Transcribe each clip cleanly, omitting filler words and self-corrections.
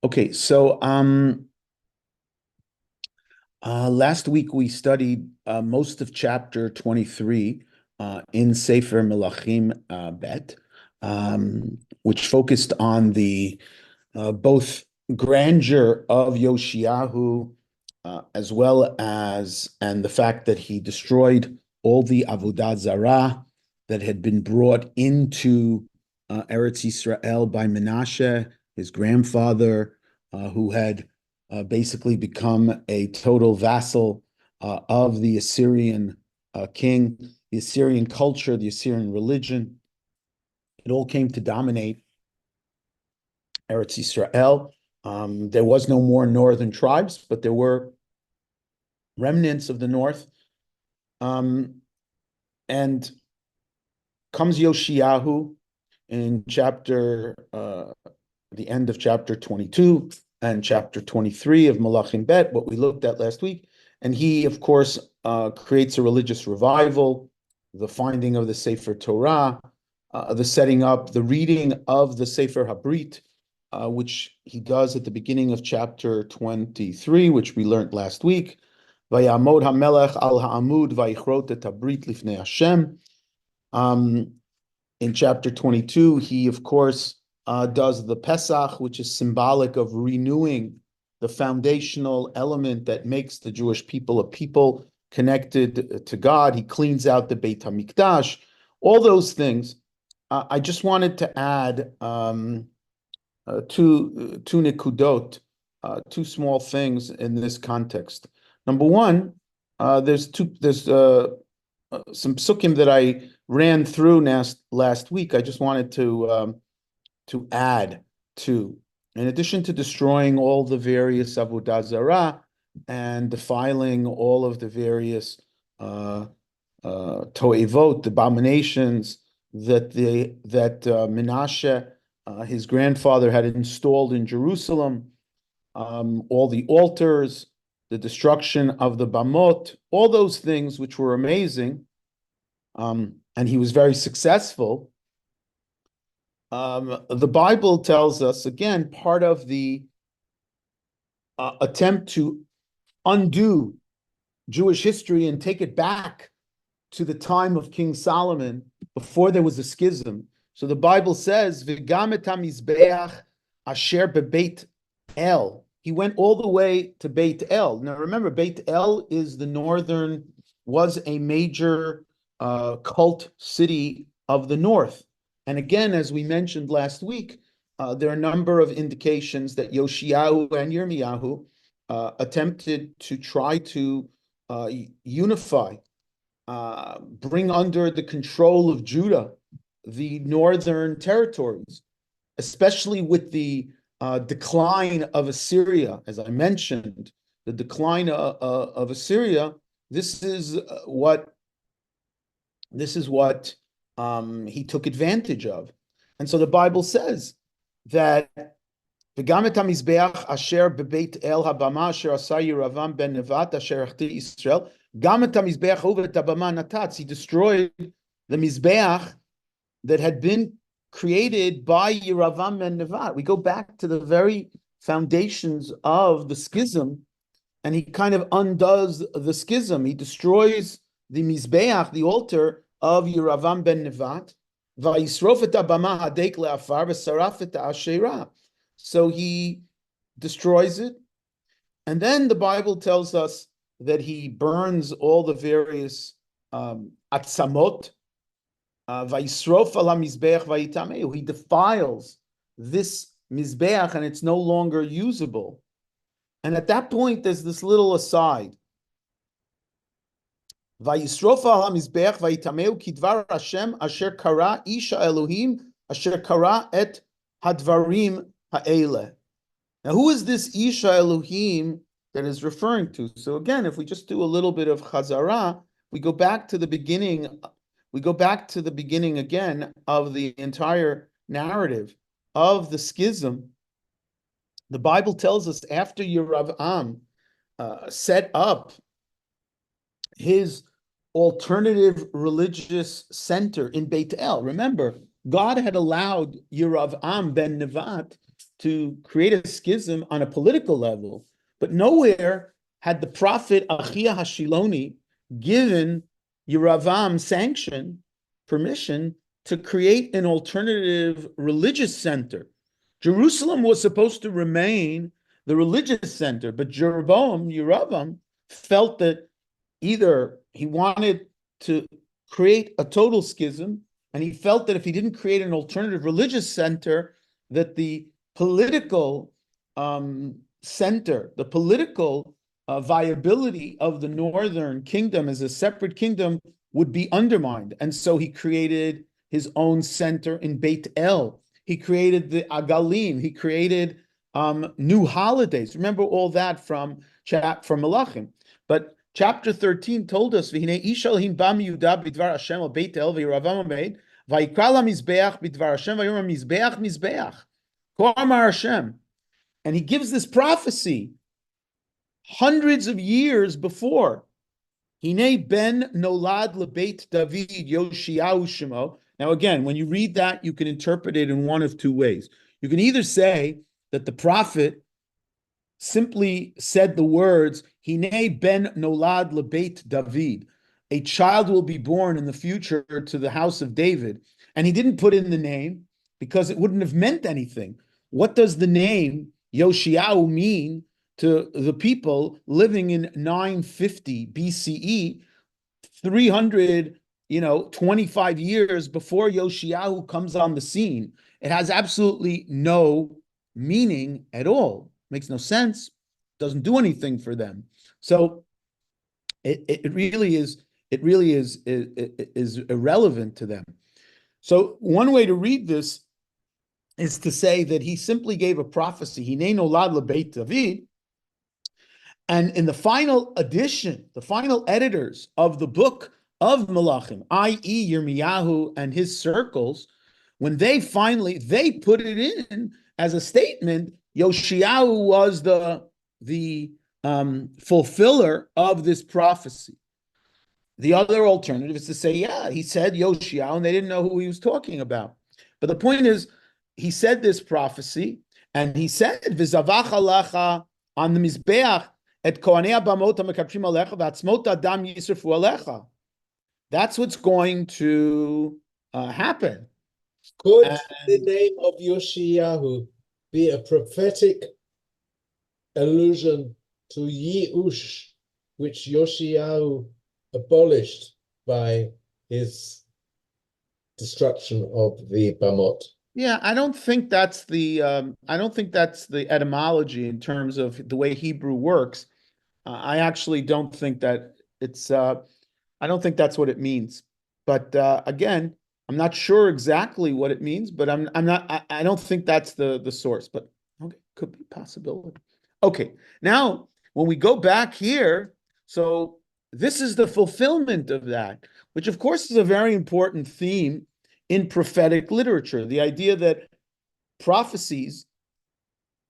Okay, so last week we studied most of chapter 23 in Sefer Melakhim Bet, which focused on the both grandeur of Yoshiyahu as well as and the fact that he destroyed all the Avodah Zarah that had been brought into Eretz Yisrael by Menashe, his grandfather, who had basically become a total vassal of the Assyrian king, the Assyrian culture, the Assyrian religion. It all came to dominate Eretz Yisrael. There was no more northern tribes, but there were remnants of the north. And comes Yoshiyahu in the end of chapter 22 and chapter 23 of Melakhim Bet, what we looked at last week. And he, of course, creates a religious revival, the finding of the Sefer Torah, the setting up, the reading of the Sefer Habrit, which he does at the beginning of chapter 23, which we learned last week. Vayamod hamelech al ha'amud vayichrot et habrit lifnei Hashem. In chapter 22, he, of course, does the Pesach, which is symbolic of renewing the foundational element that makes the Jewish people a people connected to God. He cleans out the Beit HaMikdash, all those things. I just wanted to add two nikudot, two small things in this context. Number one, there's some psukim that I ran through last week. I just wanted to add to, in addition to destroying all the various avodah zarah and defiling all of the various to'evot, abominations that Menashe, his grandfather, had installed in Jerusalem, all the altars, the destruction of the bamot, all those things which were amazing, and he was very successful. The Bible tells us, again, part of the attempt to undo Jewish history and take it back to the time of King Solomon, before there was a schism. So the Bible says, "V'gam et hamizbeach asher bebeit El." He went all the way to Beit El. Now remember, Beit El was a major cult city of the north. And again, as we mentioned last week, there are a number of indications that Yoshiyahu and Yirmiyahu attempted to try to unify, bring under the control of Judah the northern territories, especially with the decline of Assyria. As I mentioned, the decline of Assyria, this is what he took advantage of. And so the Bible says that וגם את המזבח אשר בבית אל הבמה אשר עשה ירבעם בן נבט אשר החטיא ישראל, גם את המזבח ההוא ואת הבמה נתץ. He destroyed the mizbeach that had been created by Yeravam ben Nevat. We go back to the very foundations of the schism, and he kind of undoes the schism. He destroys the mizbeach, the altar of Yeravam ben Nevat. Vayisrof et habama hadek le'afar v'saraf et ha'asherah. So he destroys it. And then the Bible tells us that he burns all the various atzamot. Vayisrof ala mizbeach vayitameu. He defiles this mizbeach and it's no longer usable. And at that point, there's this little aside. Vayisrof ala mizbeach vayitameu kidvar Hashem asher kara isha Elohim asher kara et hadvarim ha'eleh. Now, who is this Isha Elohim that is referring to? So again, if we just do a little bit of chazara, we go back to the beginning. We go back to the beginning again of the entire narrative of the schism. The Bible tells us after Yeravam set up his alternative religious center in Beit El. Remember, God had allowed Yeravam ben Nevat to create a schism on a political level, but nowhere had the prophet Achia Hashiloni given Yeravam permission to create an alternative religious center. Jerusalem was supposed to remain the religious center, but Yeravam, felt that either he wanted to create a total schism, and he felt that if he didn't create an alternative religious center, that the political center, the political viability of the northern kingdom as a separate kingdom would be undermined. And so he created his own center in Beit El. He created the Agalim. He created new holidays. Remember all that from Melakhim. But chapter 13 told us, "V'hinei ish Elohim ba miyuda b'dvar Hashem al Beit El v'Yeravam omed v'yikra lamizbeach b'dvar Hashem v'yomer mizbeach mizbeach kol amar Hashem." And he gives this prophecy hundreds of years before. Hinei ben nolad lebeit David Yoshiyahu shemo. Now again, when you read that, you can interpret it in one of two ways. You can either say that the prophet simply said the words, Hinei ben nolad lebeit David. A child will be born in the future to the house of David. And he didn't put in the name because it wouldn't have meant anything. What does the name Yoshiyahu mean to the people living in 950 BCE, 325 years before Yoshiyahu comes on the scene? It has absolutely no meaning at all. Makes no sense. Doesn't do anything for them. So it really is irrelevant to them. So one way to read this is to say that he simply gave a prophecy. Hinei nolad lebeit David. And in the final edition, the final editors of the book of Melakhim, i.e. Yirmiyahu and his circles, when they put it in as a statement, Yoshiyahu was the fulfiller of this prophecy. The other alternative is to say, yeah, he said Yoshiyahu, and they didn't know who he was talking about. But the point is, he said this prophecy, and he said, V'zavach alecha on the Mizbeach, et kohanei abamot ha'mekapshim alecha, v'atzmot adam yisrafu alecha. That's what's going to happen. Could the name of Yoshiyahu be a prophetic allusion to Yi'ush, which Yoshiyahu abolished by his destruction of the Bamot? Yeah, I don't think that's the etymology in terms of the way Hebrew works. I actually don't think that it's. I don't think that's what it means. But again, I'm not sure exactly what it means. But I'm not. I don't think that's the source. But okay, could be a possibility. Okay, now when we go back here, so this is the fulfillment of that, which of course is a very important theme in prophetic literature. The idea that prophecies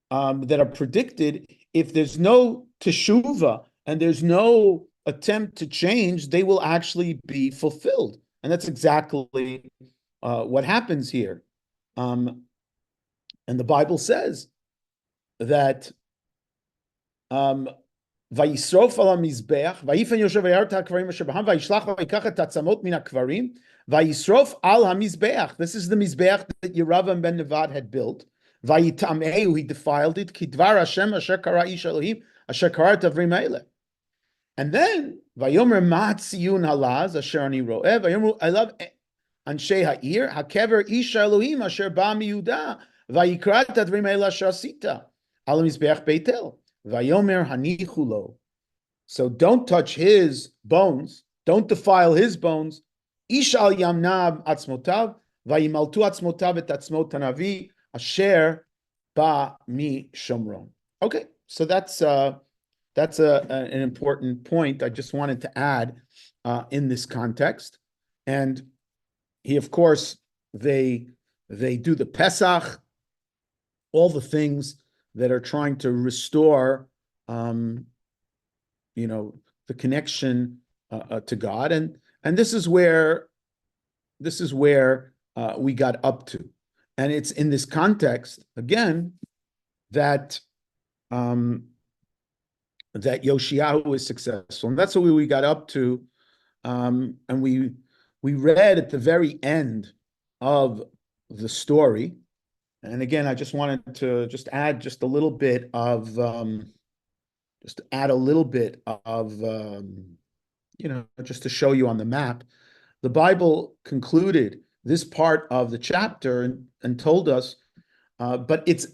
that are predicted, if there's no teshuvah and there's no attempt to change, they will actually be fulfilled. And that's exactly what happens here. And the Bible says that Vayisrof al hamizbeach, vayifen Yoshev vayarta hakvarim asher b'ham, vayishlach vayikach et atzamot min hakvarim, vayisrof al hamizbeach. This is the mizbeach that Yeravam ben Nevat had built. Vayitameu, he defiled it. Kidvar Hashem asher kara ish Elohim asher kara tavrim eileh. And then vayomer ma tziyun halaz asher ani roeh, vayomru elav anshei ha'ir hakever ish Elohim asher ba miyuda vayikra tavrim eileh asher asita al hamizbeach Beit El. Vayomer hanichulo. So don't touch his bones. Don't defile his bones. Ish al yamnab atzmotav. Vayimaltu atzmotav et atzmot hanavi asher ba mi shomron. Okay, so that's an important point I just wanted to add in this context. And he, of course, they do the Pesach, all the things that are trying to restore, the connection to God, and this is where we got up to, and it's in this context again that that Yoshiyahu is successful, and that's what we got up to. And we read at the very end of the story. And again, I just wanted to add just a little bit of just to show you on the map. The Bible concluded this part of the chapter and told us, but it's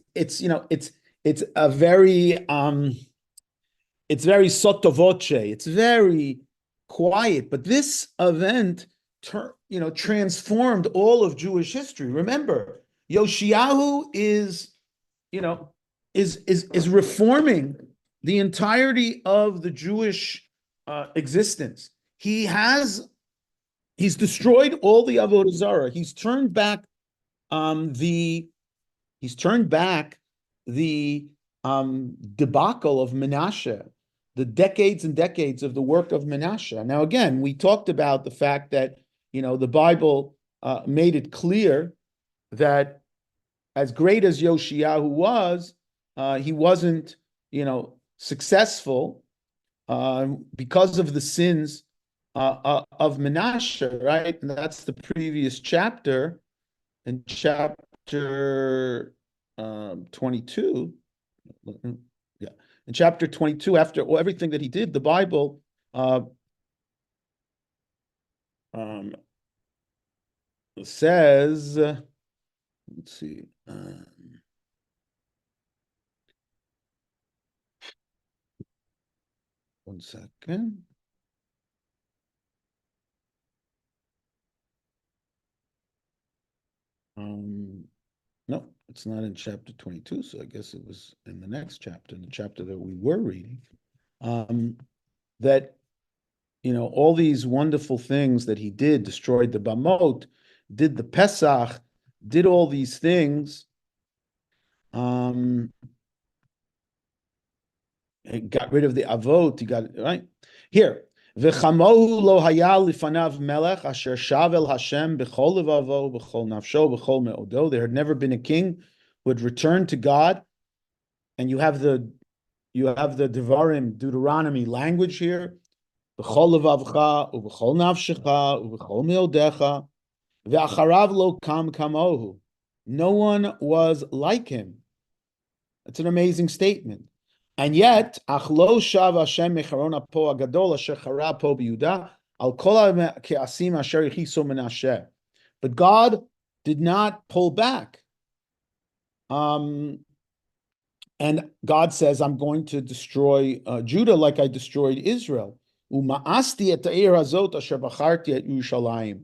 a very it's very sotto voce. It's very quiet. But this event, transformed all of Jewish history. Remember, Yoshiyahu is reforming the entirety of the Jewish existence. He's destroyed all the avodah zarah. He's turned back the debacle of Menashe, the decades and decades of the work of Menashe. Now, again, we talked about the fact that the Bible made it clear that as great as Yoshiyahu was, he wasn't, successful because of the sins of Menashe, right? And that's the previous chapter, in chapter 22. Yeah, in chapter 22, after everything that he did, the Bible says, let's see. One second. No, it's not in chapter 22, so I guess it was in the next chapter, in the chapter that we were reading, that, all these wonderful things that he did, destroyed the Bamot, did the Pesach, did all these things, he got rid of the Avot, he got it, right? Here, V'chamohu lo haya lifanav melech asher shav el Hashem b'chol levavo, b'chol nafsho, b'chol me'odo. There had never been a king who had returned to God. And you have the Devarim, Deuteronomy language here. B'chol levavcha, u'b'chol nafshecha, u'b'chol me'odecha, ve'acharav lo kam kamohu. No one was like him. That's an amazing statement. And yet, achlo shav Hashem mecharon apo agadol asher chara po b'Yehuda al kol ke'asim asher yichiso Menashe. But God did not pull back. And God says, I'm going to destroy Judah like I destroyed Israel. Uma'asti et ha'ir hazot asher bacharti et Yerushalayim.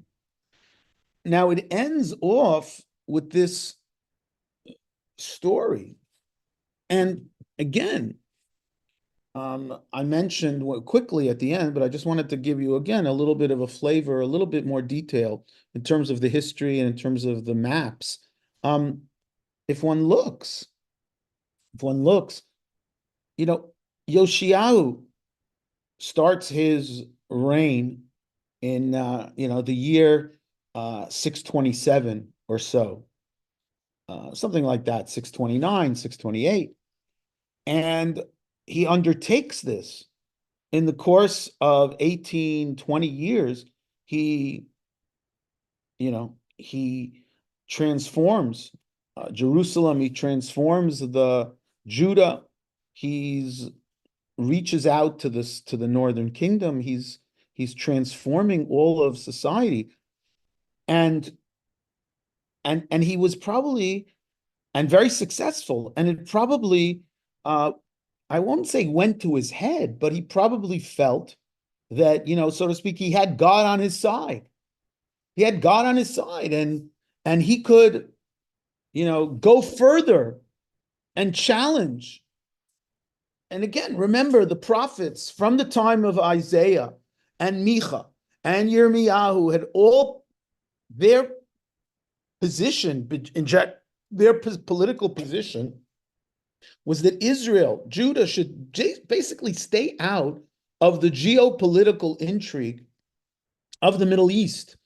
Now it ends off with this story. And again, I mentioned quickly at the end, but I just wanted to give you again a little bit of a flavor, a little bit more detail in terms of the history and in terms of the maps. If one looks, Yoshiyahu starts his reign in the year 627 or so, something like that, 629, 628, and he undertakes this in the course of 18, 20 years. He transforms Jerusalem. He transforms the Judah. He's reaches out to the northern kingdom. He's transforming all of society, and he was probably and very successful. And it probably I won't say went to his head, but he probably felt that, so to speak, he had God on his side. He had God on his side, and he could, go further and challenge. And again, remember the prophets from the time of Isaiah and Micha and Yirmiyahu had all their position, their political position was that Israel, Judah, should basically stay out of the geopolitical intrigue of the Middle East.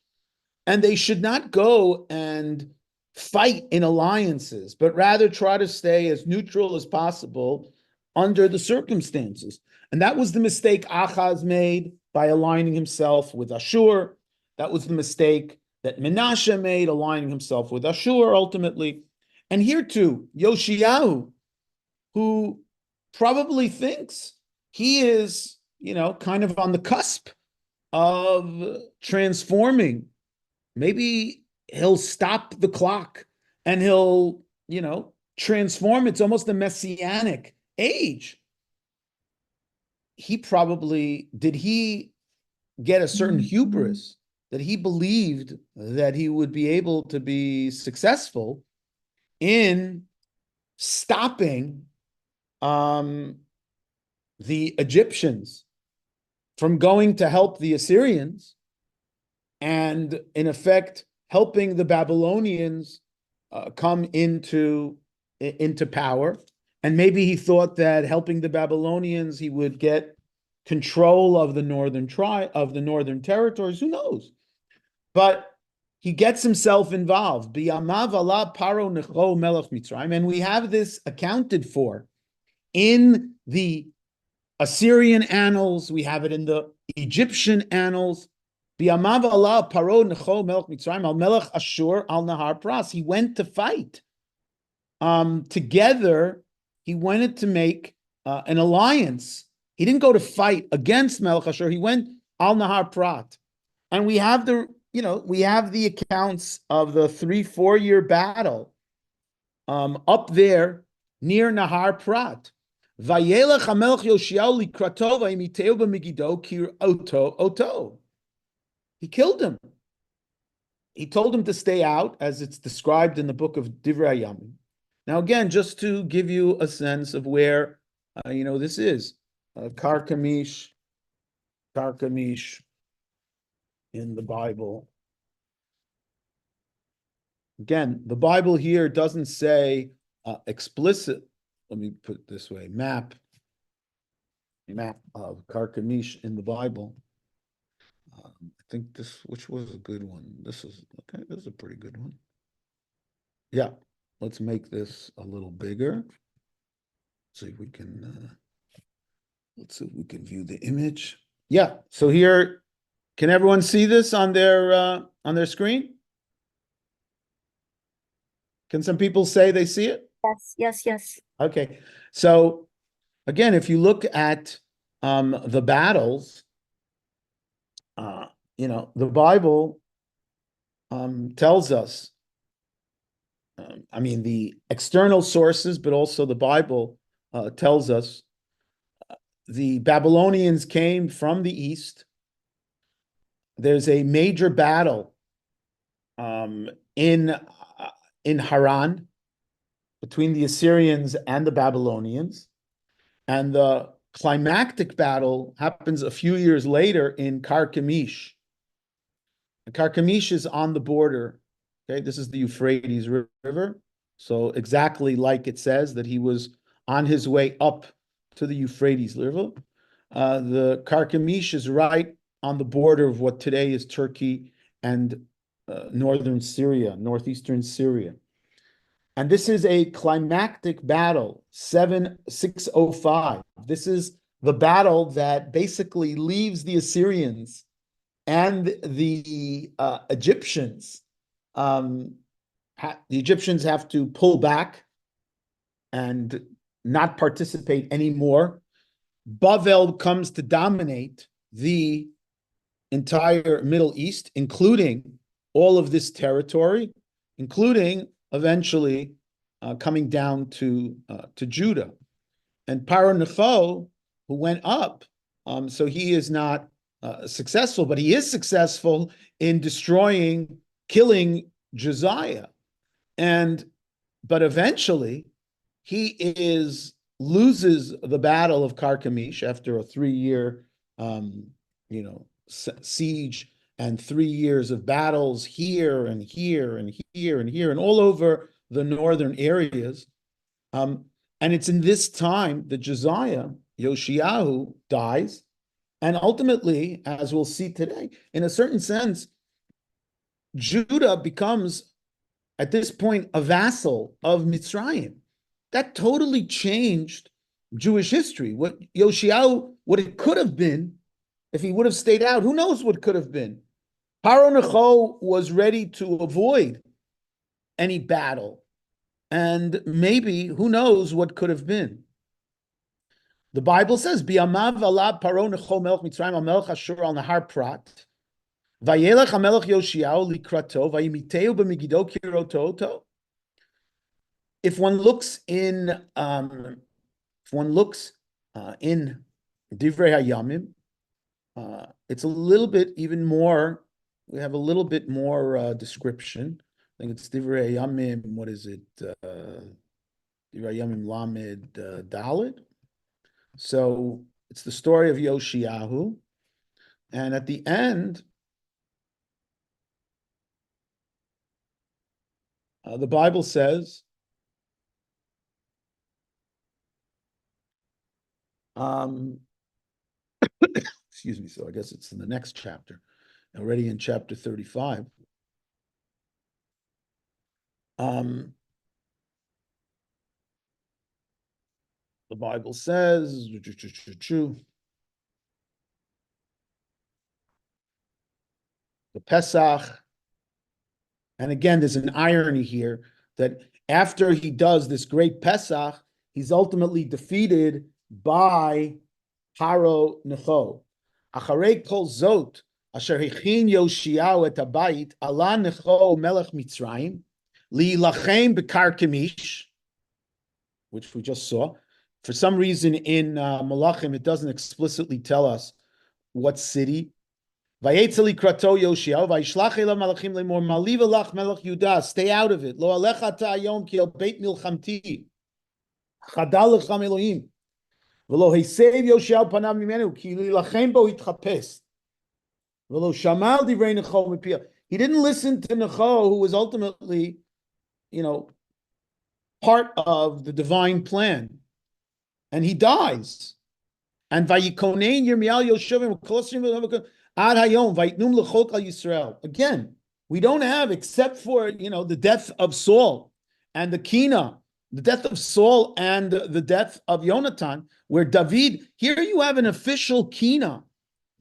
And they should not go and fight in alliances, but rather try to stay as neutral as possible under the circumstances. And that was the mistake Achaz made by aligning himself with Ashur. That was the mistake that Menashe made, aligning himself with Ashur ultimately. And here too, Yoshiyahu, who probably thinks he is, kind of on the cusp of transforming. Maybe he'll stop the clock and he'll, transform. It's almost a messianic age. Did he get a certain hubris that he believed that he would be able to be successful in stopping the Egyptians from going to help the Assyrians, and in effect helping the Babylonians come into power. And maybe he thought that helping the Babylonians, he would get control of the northern territories. Who knows? But he gets himself involved. And we have this accounted for in the Assyrian annals. We have it in the Egyptian annals. He went to fight. Together, he wanted to make an alliance. He didn't go to fight against Melech Ashur. He went al Nahar Prat. And we have the accounts of the 3-4 year battle up there near Nahar Prat. Vayelech HaMelech Yoshiyahu likrato vaymiteu b'Megiddo kir oto. He killed him. He told him to stay out, as it's described in the book of Divrei Hayamim. Now, again, just to give you a sense of where, this is. Karkamish in the Bible. Again, the Bible here doesn't say explicit, let me put it this way, map of Karkamish in the Bible. I think which was a good one. This is a pretty good one. Yeah, let's make this a little bigger. See if we can, let's see if we can view the image. Yeah, so here, can everyone see this on their screen? Can some people say they see it? Yes. Okay, so again, if you look at the battles, the Bible tells us, the external sources, but also the Bible tells us the Babylonians came from the east. There's a major battle in Haran between the Assyrians and the Babylonians. And the climactic battle happens a few years later in Karkamish. And Karkamish is on the border. Okay, this is the Euphrates River. So exactly like it says that he was on his way up to the Euphrates River. The Karkamish is right on the border of what today is Turkey and northern Syria, northeastern Syria. And this is a climactic battle, 605. This is the battle that basically leaves the Assyrians and the Egyptians. The Egyptians have to pull back and not participate anymore. Bavel comes to dominate the entire Middle East, including all of this territory, including eventually coming down to Judah. And Paro Necho, who went up, so he is not successful, but he is successful in killing Josiah. But eventually, he loses the battle of Karkamish after a 3-year, siege and 3 years of battles here and here and here and here and all over the northern areas. And it's in this time that Yoshiyahu dies. And ultimately, as we'll see today, in a certain sense, Judah becomes at this point, a vassal of Mitzrayim. That totally changed Jewish history. What it could have been, if he would have stayed out, who knows what could have been. Paro Necho was ready to avoid any battle. And maybe, who knows what could have been. The Bible says, Bi'amav alab Paro Necho melech Mitzrayim al melech Ashur al Nahar Prat, Vayelech HaMelech Yoshiyahu likrato, Vayimiteu b'megido kiroto. If one looks in Divrei Hayamim, it's a little bit even more. We have a little bit more description. I think it's Divrei Hayamim. What is it? Divrei Hayamim Lamed Dalet. So it's the story of Yoshiyahu, and at the end, the Bible says, excuse me, so I guess it's in the next chapter, already in chapter 35. The Bible says, the Pesach, and again, there's an irony here that after he does this great Pesach, he's ultimately defeated by Paro Necho. Acharei kol zot, asher hechin Yoshiyahu et habayit, ala Necho melech Mitzrayim, li'ilachem b'kar Kemish, which we just saw. For some reason in Melakhim, it doesn't explicitly tell us what city. Vayetzel likrato Yoshiyahu, vayishlach elav malachim lemor, maliv elach melech Yudah, stay out of it. Lo alecha ta'ayom ki el beit milchamti, chadal lechem Elohim. V'lo heisev Yoshiyahu panav mimenu, ki lilachem bo hitchapes. V'lo shamal divrei Necho mipiyah. He didn't listen to Necho, who was ultimately, part of the divine plan. And he dies. And vayikonein Yirmiyahu Yoshevim v'kolosrim ad hayom vayitnum lechok al Yisrael. Again, we don't have, except for the death of Saul and the Kina, the death of Saul and the death of Yonatan, where David, here you have an official Kina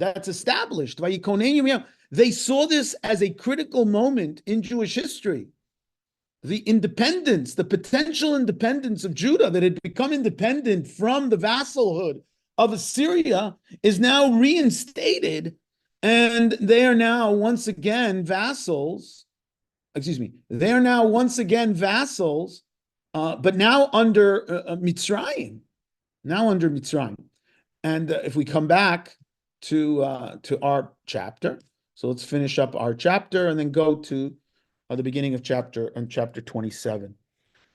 that's established. Vayikonein Yirmiyahu. They saw this as a critical moment in Jewish history. The independence, the potential independence of Judah that had become independent from the vassalhood of Assyria is now reinstated, and they are now once again vassals. They are now once again vassals, but now under Mitzrayim. Now under Mitzrayim. And if we come back to our chapter, so let's finish up our chapter and then go to the beginning of chapter 27.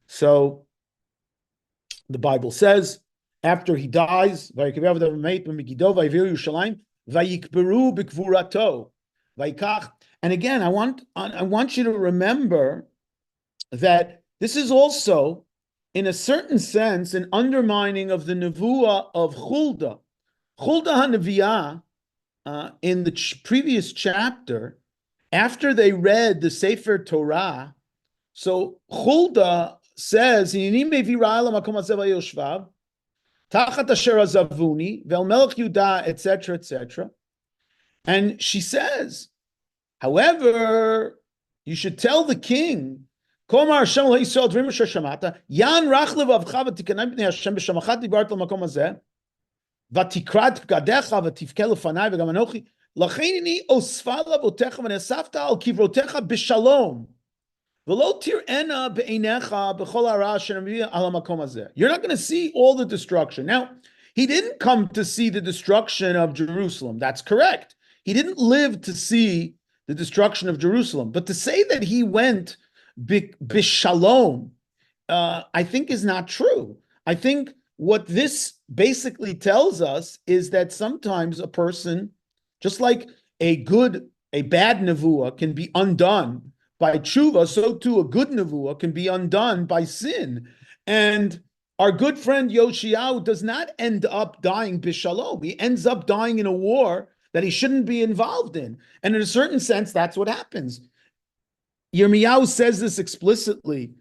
So the Bible says, after he dies, and again, I want you to remember that this is also, in a certain sense, an undermining of the nevuah of Huldah. Huldah HaNeviah, in the previous chapter, after they read the Sefer Torah, so Huldah says, etc., etc. And she says, however, you should tell the king, L'cheini osfa lavotecha v'nesafta al kivrotecha b'shalom, v'lo tir'ena be'einecha b'chol hara asher nabiyah al hamakom hazeh. You're not going to see all the destruction. Now, he didn't come to see the destruction of Jerusalem. That's correct. He didn't live to see the destruction of Jerusalem. But to say that he went b'shalom, I think is not true. I think what this basically tells us is that sometimes a person, just like a bad nevuah can be undone by tshuva, so too a good nevuah can be undone by sin. And our good friend Yoshiyahu does not end up dying b'shalom. He ends up dying in a war that he shouldn't be involved in. And in a certain sense, that's what happens. Yirmiyahu says this explicitly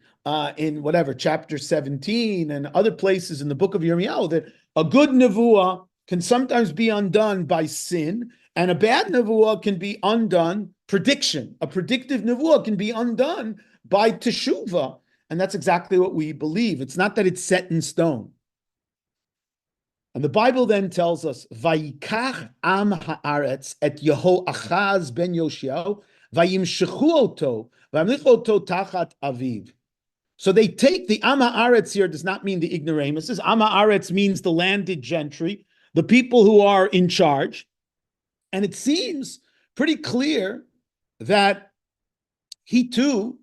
in whatever, chapter 17 and other places in the book of Yirmiyahu, that a good nevuah can sometimes be undone by sin, and a bad nevuah can be undone, prediction. A predictive nevuah can be undone by teshuvah. And that's exactly what we believe. It's not that it's set in stone. And the Bible then tells us, Vayikach am haaretz et Yehoachaz ben Yoshiyahu, vayimshechu oto, vayamlichu oto tachat aviv. So they take the am haaretz here does not mean the ignoramuses. Am haaretz means the landed gentry, the people who are in charge. And it seems pretty clear that he too,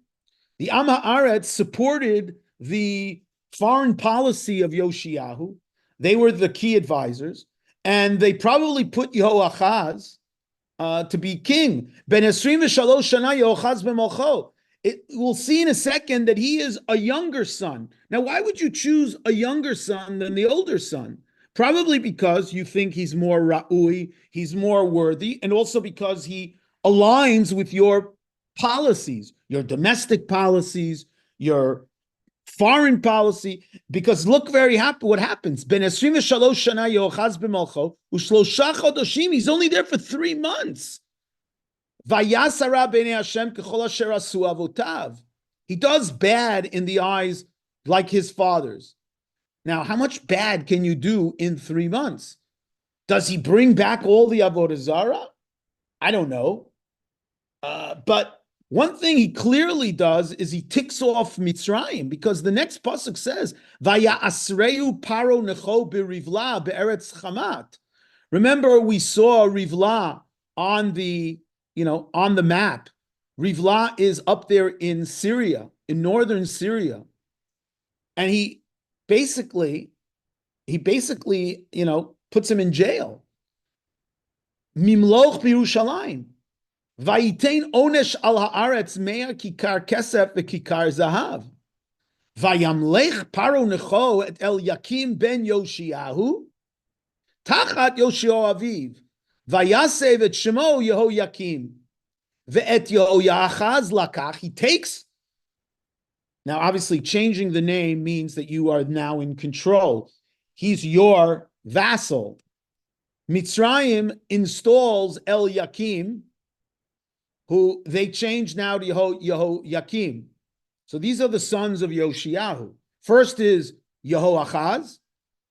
the Am Haaretz, supported the foreign policy of Yoshiyahu. They were the key advisors, and they probably put Yehoachaz to be king. Ben Esrim v'shalosh shana Yehoachaz b'molcho. We'll see in a second that he is a younger son. Now, why would you choose a younger son than the older son? Probably because you think he's more ra'ui, he's more worthy, and also because he aligns with your policies, your domestic policies, your foreign policy. Because look what happens. Ben esrim v'shalosh shana Yehoachaz b'malcho u'shlosha chodoshim. He's only there for 3 months. Vayasara b'nei Hashem k'chol asher asu avotav. He does bad in the eyes like his fathers. Now, how much bad can you do in 3 months? Does he bring back all the avodah zarah? I don't know. But one thing he clearly does is he ticks off Mitzrayim, because the next pasuk says, "Vaya asreu paro necho berivla be'eretz chamat." Remember, we saw Rivla on the map. Rivla is up there in Syria, in northern Syria, and he basically, puts him in jail. Mimloch b'Yerushalayim. Vayitain onesh al haaretz mea kikar kesef v'kikar zahav. Vayamlech paro necho et Eliakim ben Yoshiyahu tachat Yoshio aviv. Vayasev et shemo Yehoyakim ve'et Yehoyachaz lakach. He takes. Now, obviously, changing the name means that you are now in control. He's your vassal. Mitzrayim installs Eliakim, who they change now to Yehoyakim. So these are the sons of Yoshiyahu. First is Yehoachaz,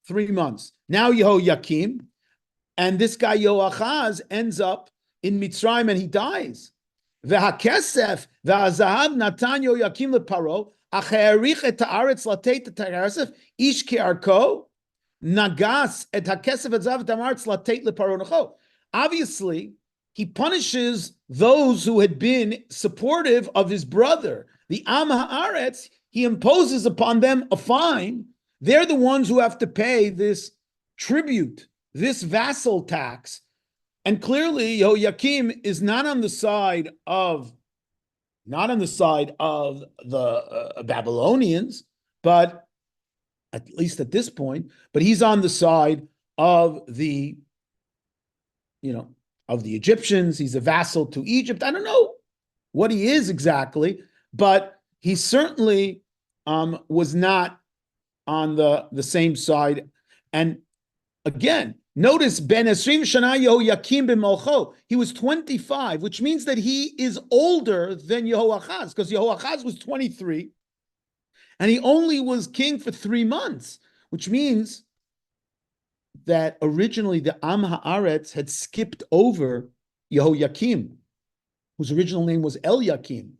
3 months. Now Yehoyakim, and this guy Yehoachaz ends up in Mitzrayim and he dies. V'hakesef v'azahav natan Yehoyakim leparo acherich et haaretz lateit et haaretz ish ke'arko nagas et hakesef et zahav et haaretz lateit leparo necho. Obviously, he punishes those who had been supportive of his brother. The Am Haaretz, he imposes upon them a fine. They're the ones who have to pay this tribute, this vassal tax. And clearly, Yehoyakim is not on the side of the Babylonians, but at least at this point, but he's on the side of the Egyptians. He's a vassal to Egypt. I don't know what he is exactly, but he certainly was not on the same side. And again, notice Ben Esrim Shana Yehoyakim b'Malcho. He was 25, which means that he is older than Yehoachaz, because Yehoachaz was 23, and he only was king for 3 months, which means that originally the Am Haaretz had skipped over Yehoyakim, whose original name was Eliakim,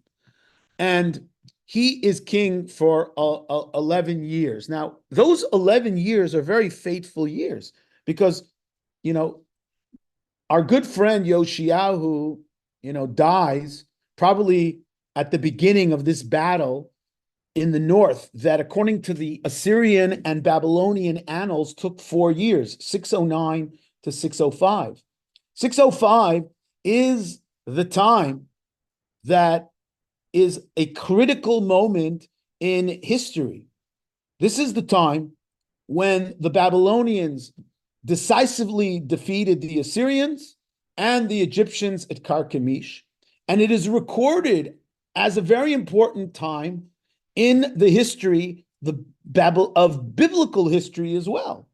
and he is king for 11 years. Now, those 11 years are very fateful years, because, our good friend Yoshiyahu, dies probably at the beginning of this battle in the north that, according to the Assyrian and Babylonian annals, took 4 years, 609 to 605. 605 is the time that is a critical moment in history. This is the time when the Babylonians decisively defeated the Assyrians and the Egyptians at Carchemish, and it is recorded as a very important time in the history, of biblical history as well.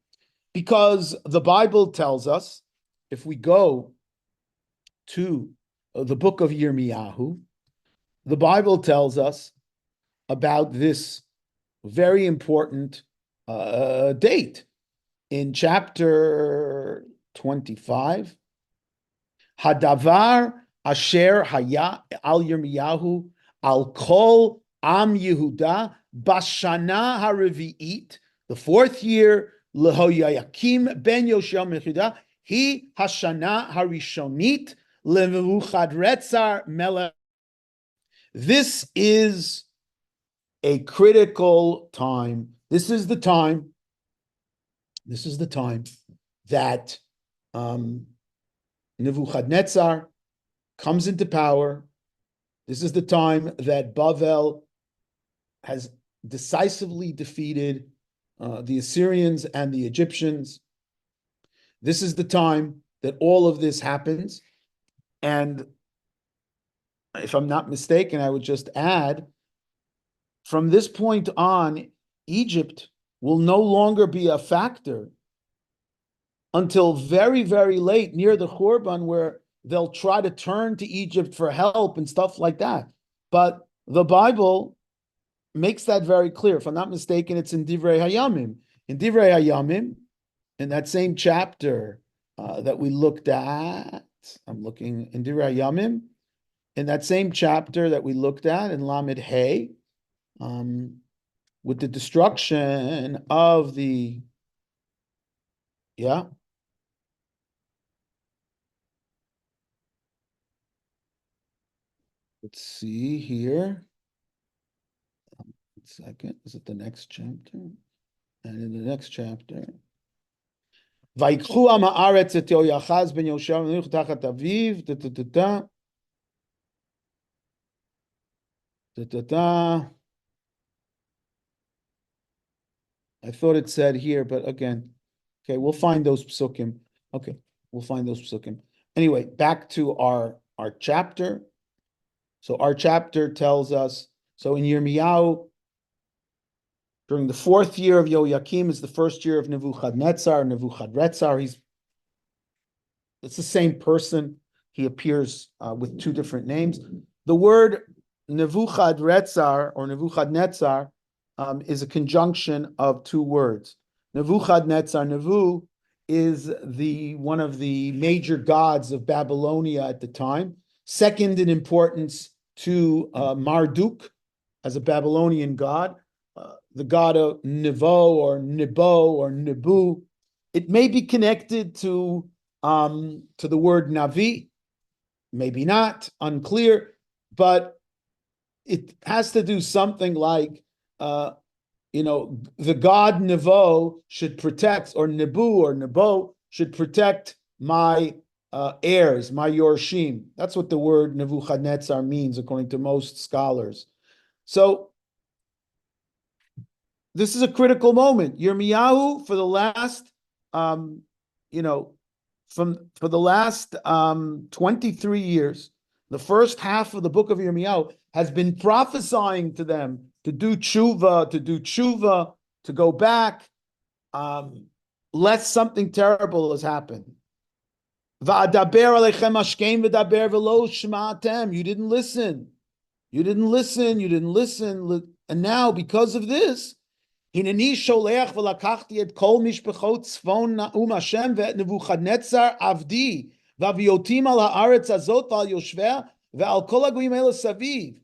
Because the Bible tells us, if we go to the book of Yirmiyahu, the Bible tells us about this very important date in chapter 25. Hadavar asher haya al Yirmiyahu al kol am Yehuda bashana haravi'it, the fourth year, lehoyakim ben Yoshua Mechuda, he hashana harishonit lemevuchadretzar melech. This is a critical time. This is the time that Nebuchadnezzar comes into power. This is the time that Bavel has decisively defeated the Assyrians and the Egyptians. This is the time that all of this happens. And if I'm not mistaken, I would just add, from this point on, Egypt will no longer be a factor until very, very late, near the Khurban, where they'll try to turn to Egypt for help and stuff like that. But the Bible makes that very clear. If I'm not mistaken, it's in Divrei Hayamim. In Divrei Hayamim, in that same chapter that we looked at, I'm looking in Divrei Hayamim, in that same chapter that we looked at in Lamed Hey, with the destruction of the, let's see here. 1 second, is it the next chapter? And in the next chapter, Vayikchu am haaretz et Yoachaz ben Yoshua menuch tachat aviv, I thought it said here, but again, okay, we'll find those psukim. Okay, we'll find those psukim. Anyway, back to our chapter. So our chapter tells us, so in Yirmiyahu, during the fourth year of Yoakim is the first year of Nebuchadrezzar. It's the same person. He appears with two different names. The word Nebuchadrezzar or Nebuchadnezzar is a conjunction of two words. Nebuchadnezzar, Nebu, is one of the major gods of Babylonia at the time, second in importance to Marduk as a Babylonian god, the god of Nevo or Nebu. It may be connected to the word Navi, maybe not, unclear, but it has to do something like, the god Nevo should protect, or Nebu or Nebo should protect my heirs, my Yorshim. That's what the word Nebuchadnezzar means, according to most scholars. So this is a critical moment. Yirmiyahu, for the last, for the last 23 years, the first half of the book of Yirmiyahu has been prophesying to them to do tshuva, to go back, lest something terrible has happened. Va'adaber alechem ashkem v'daber v'lo shma'atem. You didn't listen. And now, because of this, Hineni sholech v'lakachti et kol mishpechot tzfon na'um Hashem ve'et Nebuchadnezzar avdi v'aviotim al haaretz azot v'al yoshveh ve'al kol hagoyim el saviv.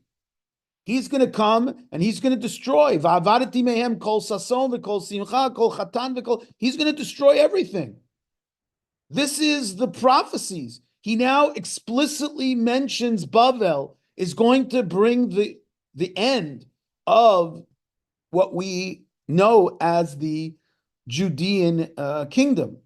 He's going to come and he's going to destroy. Va'avadati mehem kol sason v'kol simcha kol chatan v'kol. He's going to destroy everything. This is the prophecies. He now explicitly mentions Bavel is going to bring the end of what we know as the Judean kingdom.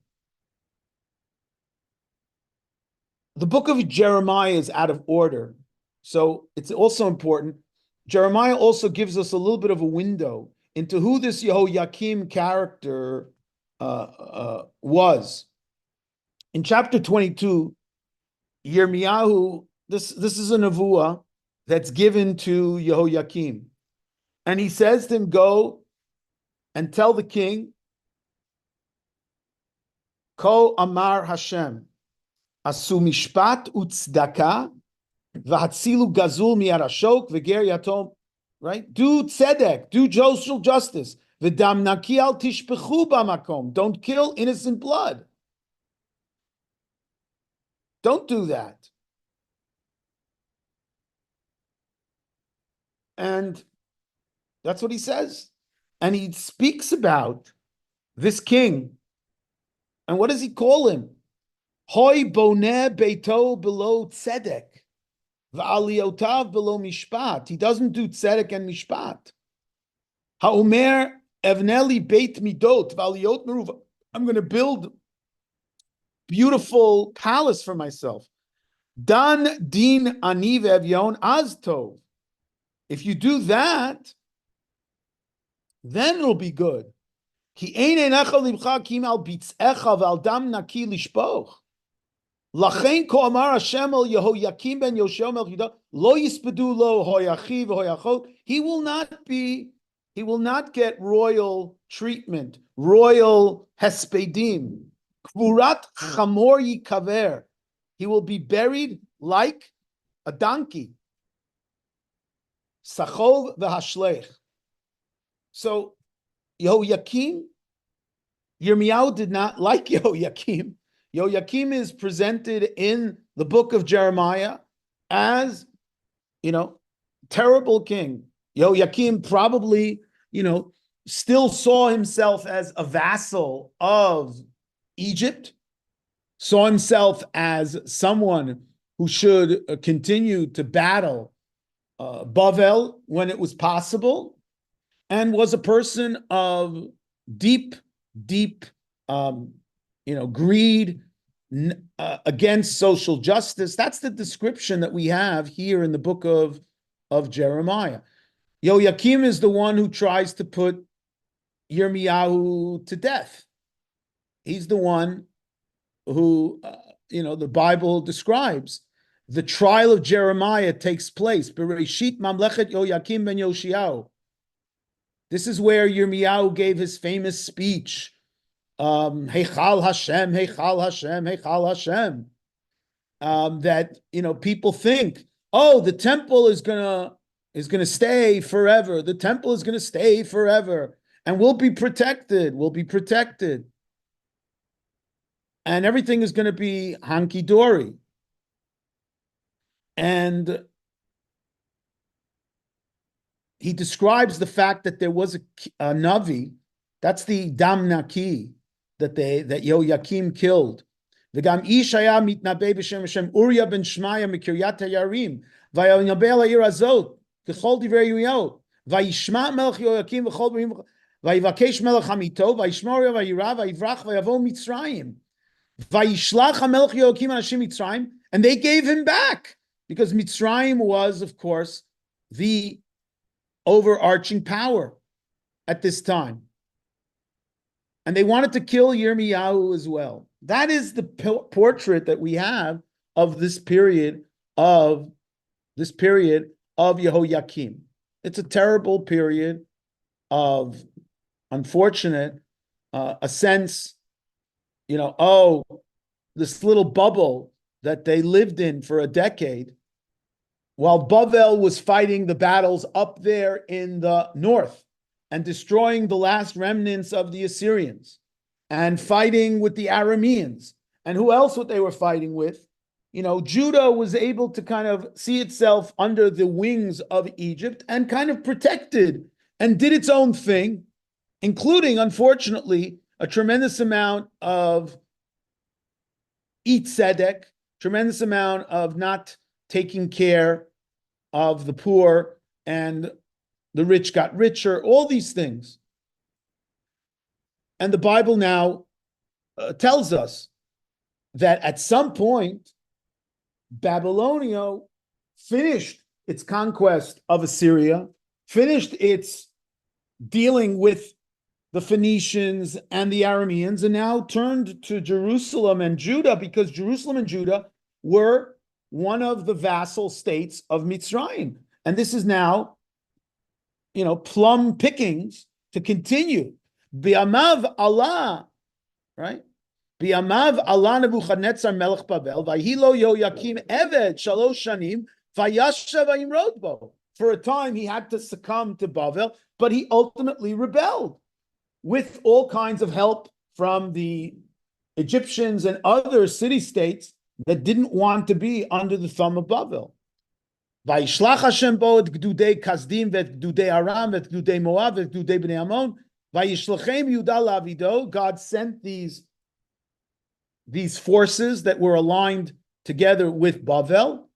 The book of Jeremiah is out of order, so it's also important. Jeremiah also gives us a little bit of a window into who this Yehoiakim character was. In chapter 22, Yirmiyahu, this is a nevuah that's given to Yehoiakim. And he says to him, go and tell the king, Ko Amar Hashem, Asu Mishpat Utzdaka, Vahatzilu Gazul Miarashok, Veger Yatom, right? Do tzedek, do social justice. V'dam naki al tishpechu b'makom. Don't kill innocent blood. Don't do that. And that's what he says. And he speaks about this king. And what does he call him? Hoy boneh beito below tzedek. V'aliotav below mishpat. He doesn't do tzedek and mishpat. Ha'omer evneli beit midot v'aliot meruva. I'm going to build beautiful palace for myself. Dan din ani ve'evyon az tov. If you do that, then it'll be good. Ki ein einecha libcha kim al bitz'echa v'al dam naki lishpoch. Lachein ko amar Hashem el Yehoiakim ben Yoshua melech Yehuda lo yispedu lo hoyachi v'hoyachot. He will not get royal treatment, royal hespedim. Kvurat chamor yikaver. He will be buried like a donkey. Sachov v'hashlech. So Yehoiakim, Yirmiyahu did not like Yehoiakim. Yehoiakim is presented in the book of Jeremiah as, terrible king. Yehoiakim probably, still saw himself as a vassal of Egypt, saw himself as someone who should continue to battle Bavel when it was possible, and was a person of deep greed against social justice. That's the description that we have here in the book of Jeremiah. Yehoiakim is the one who tries to put Yirmiyahu to death. He's the one who, the Bible describes. The trial of Jeremiah takes place. Bereshit Mamlechet Yehoiakim ben Yoshiyahu. This is where Yirmiyahu gave his famous speech. Heichal Hashem, Heichal Hashem, Heichal Hashem. That people think, the temple is gonna stay forever. The temple is gonna stay forever, and we'll be protected. We'll be protected, and everything is gonna be hunky dory. And he describes the fact that there was a Navi. That's the Dam Naki that Yehoiakim killed. V'gam ish haya mitnabeh b'shem Hashem Uriah ben Shmaya mikiryat hayarim v'yonabeh la'ir azot k'chol divrei Yirmiyahu v'yishma melech Yehoiakim v'chol b'rim v'yivakesh melech hamito v'yishma Uriah v'yirav v'yivrach v'yavo Mitzrayim v'yishlach hamelech Yehoiakim anashim Mitzrayim, and they gave him back because Mitzrayim was, of course, the overarching power at this time. And they wanted to kill Yirmiyahu as well. That is the portrait that we have of this period of Yehoiakim. It's a terrible period of unfortunate, a sense, this little bubble that they lived in for a decade, while Bavel was fighting the battles up there in the north and destroying the last remnants of the Assyrians and fighting with the Arameans. And who else what they were fighting with? Judah was able to kind of see itself under the wings of Egypt and kind of protected and did its own thing, including, unfortunately, a tremendous amount of tzedek, tremendous amount of not taking care of the poor, and the rich got richer, all these things. And the Bible now tells us that at some point, Babylonia finished its conquest of Assyria, finished its dealing with the Phoenicians and the Arameans, and now turned to Jerusalem and Judah, because Jerusalem and Judah were one of the vassal states of Mitzrayim. And this is now, plum pickings to continue. Bi'amav Allah, right? Bi'amav Allah Nebuchadnezzar melech Babel, vayhilo Yoyakim eved shalosh shanim, vayashav vayimrod bo. For a time, he had to succumb to Bavel, but he ultimately rebelled with all kinds of help from the Egyptians and other city-states that didn't want to be under the thumb of Bavel. Vayishlach Hashem bo et gdudei Kasdim vet gdudei Aram vet gdudei Moab vet gdudei Bnei Ammon vayishlachem Yehuda lavido. God sent these forces that were aligned together with Bavel.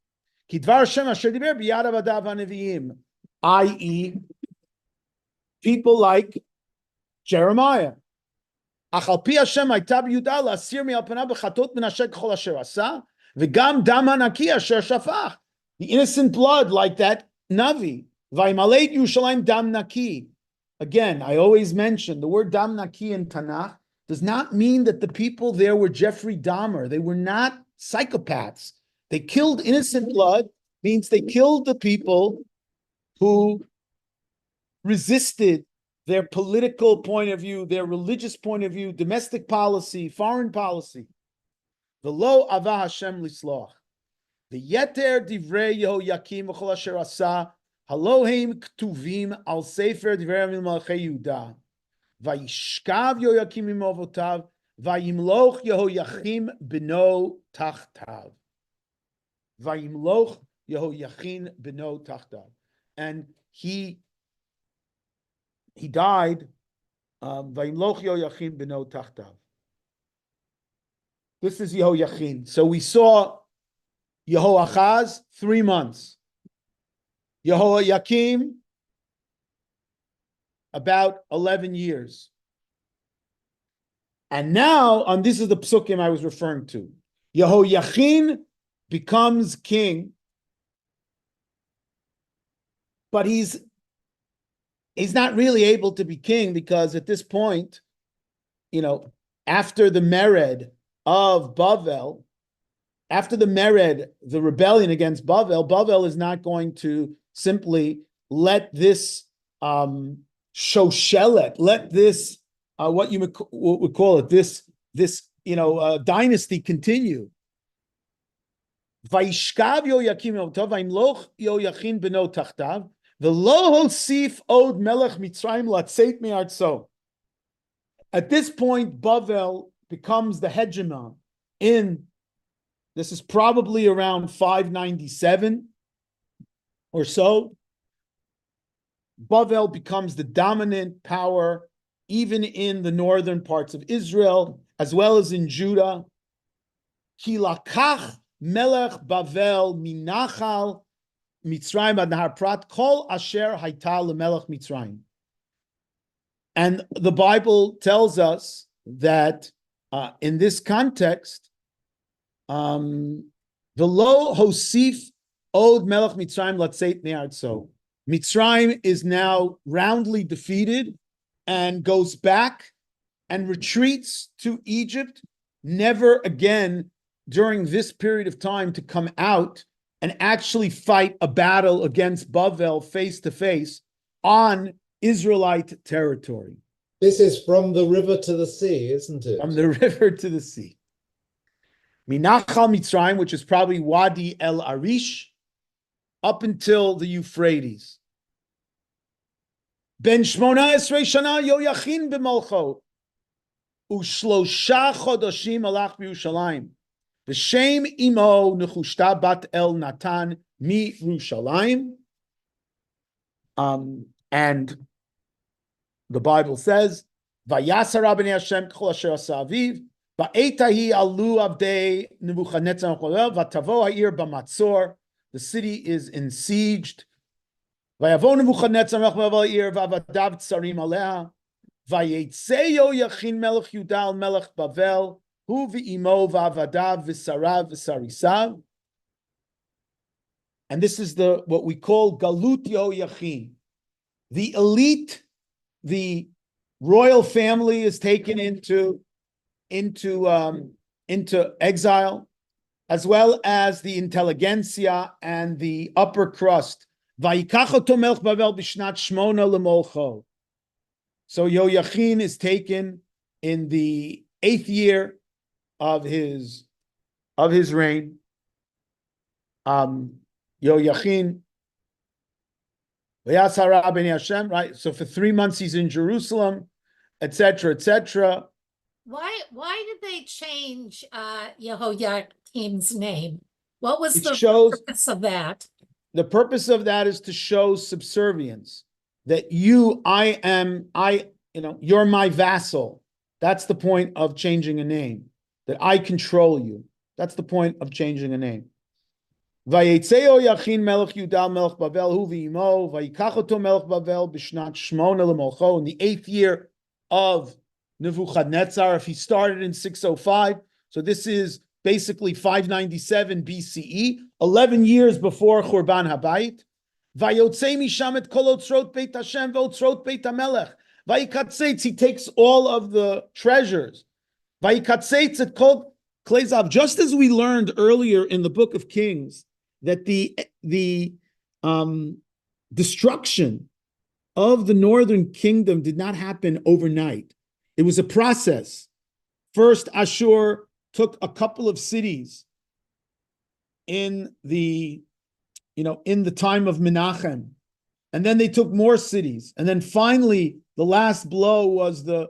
Kidvar Hashem asher diber biyad avadav haneviim, i.e., people like Jeremiah. Achal pi Hashem hayta b'Yehuda la'asir me'al panav b'chatot menashe k'chol asher asa v'gam dam hanaki asher shafach. The innocent blood, like that Navi. Vaymaleit Yerushalayim dam naki. Again, I always mention the word dam naki in Tanakh does not mean that the people there were Jeffrey Dahmer. They were not psychopaths. They killed innocent blood, means they killed the people who resisted their political point of view, their religious point of view, domestic policy, foreign policy. V'lo ava Hashem lisloch. V'yeter divrei Yehoyakim v'chol asher asa halohim ktuvim al sefer divrei Melachei Yehuda. Vayishkav Yehoyakim im avotav vayimloch Yehoyachim beno tachtav. Vayimloch Yehoyachin beno tachtav. And he died. Vayimloch Yehoyachin beno tachtav. This is Yehoyachin. So we saw Yehoachaz, 3 months. Yehoyakim, about 11 years. And now, and this is the psukim I was referring to. Yehoyachin becomes king, but he's not really able to be king because at this point, after the Mered of Bavel, after the Mered, the rebellion against Bavel, Bavel is not going to simply let this shoshelet, let this what you would call it, this dynasty continue. Vayishkav Yoyakim Yotov, Vayimloch Yoyachin beno tachtav, v'lo hosif od melech Mitzrayim latzeit me'artzo. At this point, Bavel becomes the hegemon this is probably around 597 or so. Bavel becomes the dominant power even in the northern parts of Israel, as well as in Judah. Ki lakach melech Bavel minachal Mitzrayim ad nahar prat kol asher hayta lemelech Mitzrayim. And the Bible tells us that in this context, V'lo hosif od melech Mitzrayim latzeit me'artzo. Mitzrayim is now roundly defeated and goes back and retreats to Egypt, never again during this period of time to come out and actually fight a battle against Bavel face to face on Israelite territory. This is from the river to the sea, isn't it? From the river to the sea. Minachal Mitzrayim, which is probably Wadi El Arish, up until the Euphrates. Ben Shmona Esrei Shana Yoyachin b'Malcho, Ushlosha Chodoshim alach b'Yerushalayim, V'Shem imo Nechushta bat El Natan mi Yerushalayim. And the Bible says, Vayasar Rabbi Hashem k'chol asher asa aviv, Va'etahi alu avdei Nebuchadnezzar v'tavo ha'ir b'matzor. The city is besieged. Vayavo Nebuchadnezzar melech Bavel ha'ir v'avadav tzarim aleha. Vayetze Yoyachin melech Yehuda al melech Bavel hu v'imo v'avadav v'sarav v'sarisav. And this is what we call Galut Yehoyachin. The elite, the royal family is taken into exile. as well as the intelligentsia and the upper crust. Vayikach oto melech Bavel b'shnat shmona lemolcho. So Yoyachin is taken in the 8th year of his reign. Yoyachin, V'yasara b'nei Hashem, right? So for 3 months he's in Jerusalem, etc., etc. Why did they change Yehoiakim's name? What was It the shows purpose of that? the purpose of that is to show subservience. That you're my vassal. That's the point of changing a name. That I control you. That's the point of changing a name. Vayetzeo Yachin melech Yudal melech Bavel hu v'imo vayikachoto melech Bavel b'shnat shmona lemolcho, in the 8th year of Nebuchadnezzar. If he started in 605, so this is basically 597 BCE, 11 years before Churban Habayit. Vayotzei misham et kol otzrot Beit Hashem ve'otzrot Beit HaMelech. Vayikatzeitz, he takes all of the treasures. Vayikatzeitz et kol Klezav, just as we learned earlier in the book of Kings, that the destruction of the northern kingdom did not happen overnight. It was a process. First, Ashur took a couple of cities in the time of Menachem, and then they took more cities, and then finally the last blow was the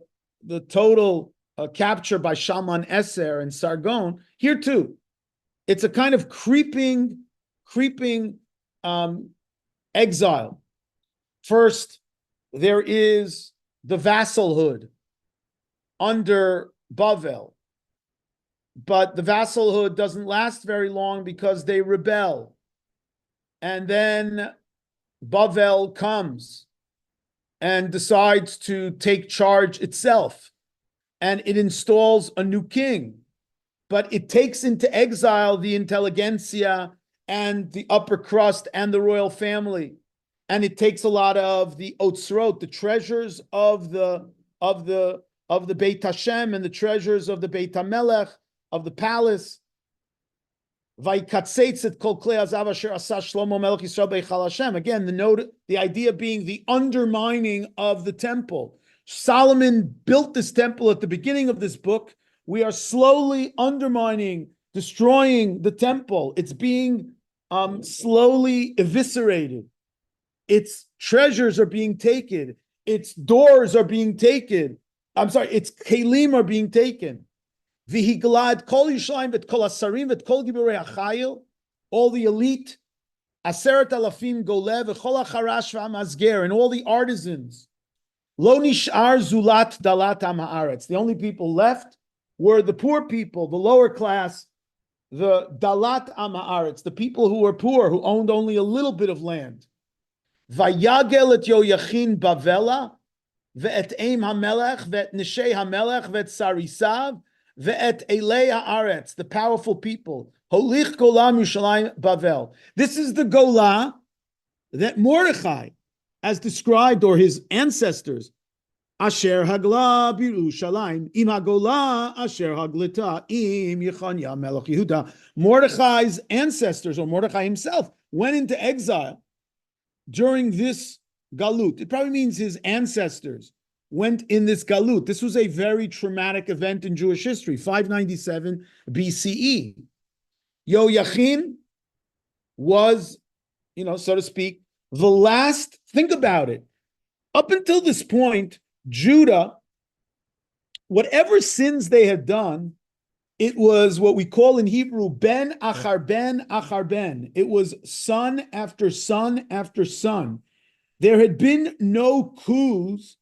total capture by Shalman Eser and Sargon. Here too, it's a kind of creeping exile. First, there is the vassalhood under Bavel, but the vassalhood doesn't last very long because they rebel. And then Bavel comes and decides to take charge itself, and it installs a new king, but it takes into exile the intelligentsia and the upper crust and the royal family, and it takes a lot of the otzrot, the treasures of the Beit Hashem and the treasures of the Beit HaMelech, of the palace. Again, the idea being the undermining of the temple. Solomon built this temple at the beginning of this book. We are slowly undermining, destroying the temple. It's being slowly eviscerated. Its treasures are being taken. Its doors are being taken. Its kelim are being taken. Vihiglad kol Yishlayim vet kol asarim vet kol giborei achayil, all the elite, aseret alafim golev v'chol acharash v'amazger, and all the artisans. Lo nishar zulat dalat am haaretz. The only people left were the poor people, the lower class, the dalat am haaretz, the people who were poor, who owned only a little bit of land. Vayagel et Yoyachin bavela ve'et eim hamelech ve'et neshei hamelech ve'et sarisav ve'et elei haaretz, the powerful people. Holich gola Yerushalayim Bavel. This is the gola that Mordechai has described, or his ancestors. Asher hagla b'Yerushalayim im hagola asher haglita im Yechanya melech Yehuda. Mordechai's ancestors, or Mordechai himself, went into exile during this galut. It probably means his ancestors went in this galut. This was a very traumatic event in Jewish history, 597 BCE. Yoyachin was, so to speak, the last, think about it. Up until this point, Judah, whatever sins they had done, it was what we call in Hebrew, ben achar ben achar ben. It was son after son after son. There had been no coups,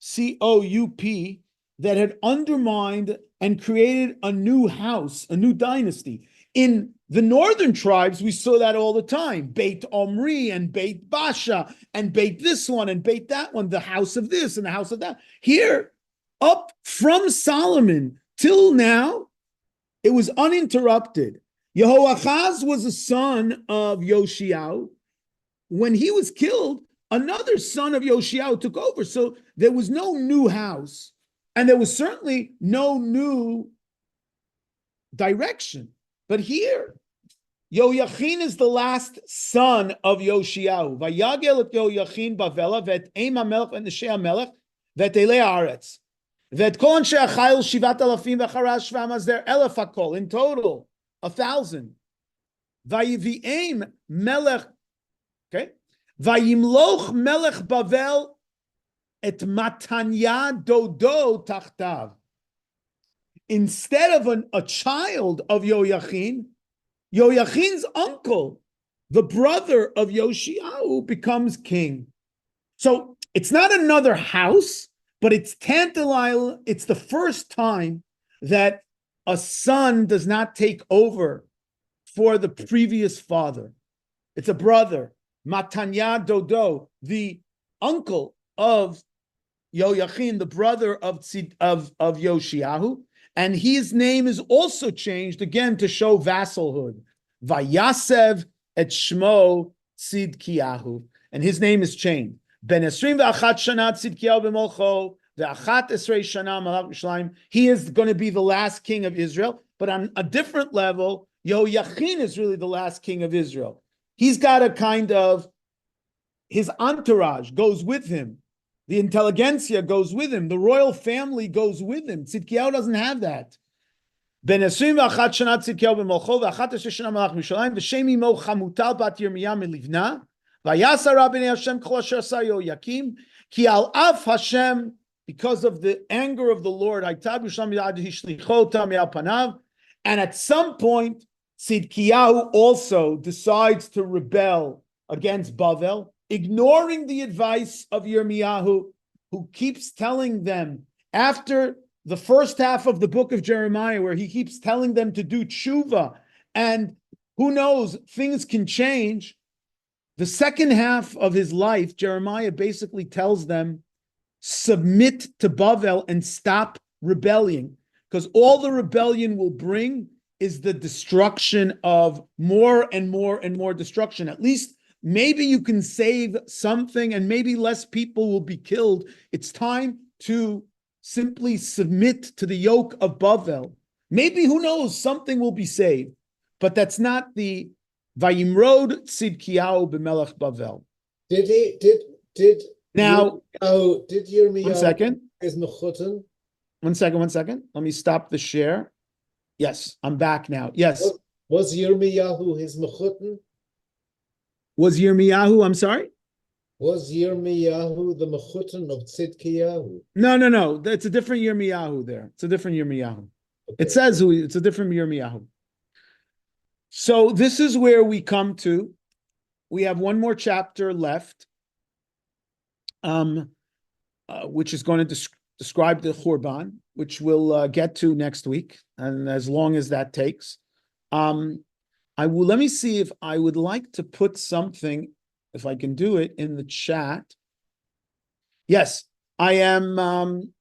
C-O-U-P, that had undermined and created a new house, a new dynasty. In the northern tribes, we saw that all the time. Beit Omri and Beit Basha and Beit this one and Beit that one, the house of this and the house of that. Here, up from Solomon till now, it was uninterrupted. Yehoachaz was a son of Yoshiao. When he was killed, another son of Yoshiao took over. So there was no new house, and there was certainly no new direction. But here, Yoachin is the last son of Yoshiyahu. Vayagel et Yoachin bavela vet eim hamelech vet neshei hamelech vet elei haaretz vet kol anshei hachayil shivat alafim v'charash v'amazder elef hakol. In total, 1,000. Vayivi'eim melech, okay? Vayimloch melech Bavel et Matanya dodo tachtav. Instead of a child of Yoachin, Yoachin's uncle, the brother of Yoshiyahu, becomes king. So it's not another house, but it's tantalizing. It's the first time that a son does not take over for the previous father. It's a brother, Matanya Dodo, the uncle of Yoachin, the brother of Yoshiyahu, and his name is also changed again to show vassalhood. Vayasev et Shmo Tzidkiyahu, and his name is changed. Ben Esrim ve'achat shana Tzidkiyahu b'molcho ve'achat esrei shana malach Yerushalayim. He is going to be the last king of Israel, but on a different level, Yoachin is really the last king of Israel. He's got a kind of, his entourage goes with him. The intelligentsia goes with him. The royal family goes with him. Tzidkiyahu doesn't have that. Ben 21 shana Tzidkiyahu b'molcho ve'achat esrei shana malach Yerushalayim v'shem imo Chamutal bat Yirmiyah milivna v'yasar Rabbi Hashem kol asher asa Yoakim ki al af Hashem, because of the anger of the Lord, Haytav Yerushalayim yad hishlicho tam yal panav. And at some point, Tzidkiyahu also decides to rebel against Bavel, ignoring the advice of Yirmiyahu, who keeps telling them, after the first half of the book of Jeremiah, where he keeps telling them to do tshuva, and who knows, things can change. The second half of his life, Jeremiah basically tells them, submit to Bavel and stop rebelling, because all the rebellion will bring is the destruction of more and more and more destruction. At least maybe you can save something and maybe less people will be killed. It's time to simply submit to the yoke of Bavel. Maybe, who knows, something will be saved. But that's not the Vayimrod Tzidkiyahu b'melech Bavel. Did Now, Yirmiyahu 1 second. Is mechutan? 1 second, 1 second. Let me stop the share. Yes, I'm back now. Yes. Was Yirmiyahu his mechutan? Was Yirmiyahu, I'm sorry? Was Yirmiyahu the mechutan of Tzidkiyahu? No. It's a different Yirmiyahu there. It's a different Yirmiyahu. Okay. It says it's a different Yirmiyahu. So this is where we come to. We have one more chapter left, which is going to describe the Churban, which we'll get to next week, and as long as that takes. Let me see if I would like to put something, if I can do it, in the chat. Yes, I am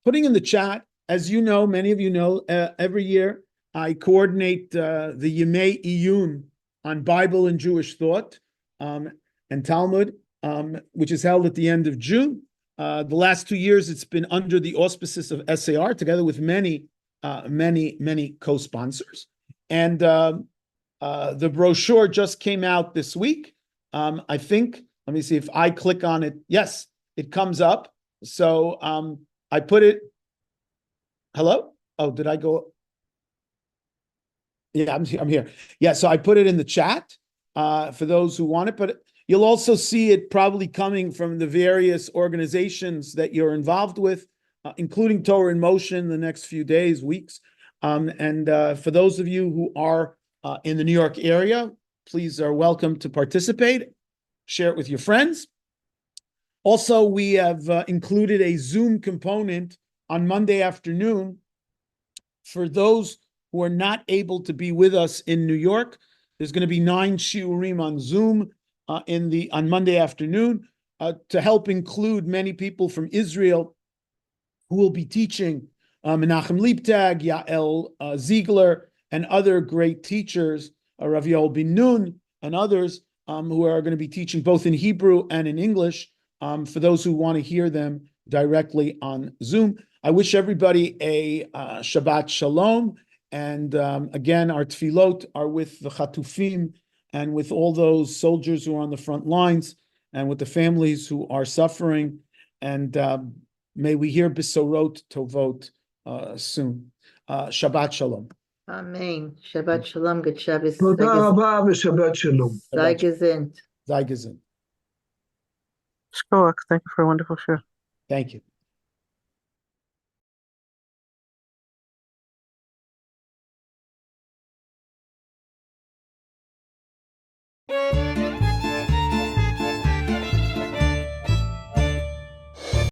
putting in the chat. As you know, many of you know, every year I coordinate the Yemei Iyun on Bible and Jewish thought and Talmud, which is held at the end of June. The last 2 years, it's been under the auspices of SAR, together with many co-sponsors. And the brochure just came out this week. I think, let me see if I click on it. Yes, it comes up. So I put it, hello? Oh, did I go? Yeah, I'm here. Yeah, so I put it in the chat for those who want it, but you'll also see it probably coming from the various organizations that you're involved with, including Torah in Motion the next few days, weeks. And for those of you who are in the New York area, please are welcome to participate. Share it with your friends. Also, we have included a Zoom component on Monday afternoon for those who are not able to be with us in New York. There's going to be 9 shiurim on Zoom on Monday afternoon to help include many people from Israel who will be teaching, Menachem Leibtag, Yael Ziegler, and other great teachers, Rav Yoel bin Nun, and others who are going to be teaching both in Hebrew and in English, for those who want to hear them directly on Zoom. I wish everybody a Shabbat Shalom, And again, our tefillot are with the chatufim and with all those soldiers who are on the front lines and with the families who are suffering. And may we hear besorot tovot soon. Shabbat shalom. Amen. Shabbat shalom. Good Shabbos. תודה רבה ושבת שלום. Sei gesund. Sei gesund. Shkoak, thank you for a wonderful show. Thank you.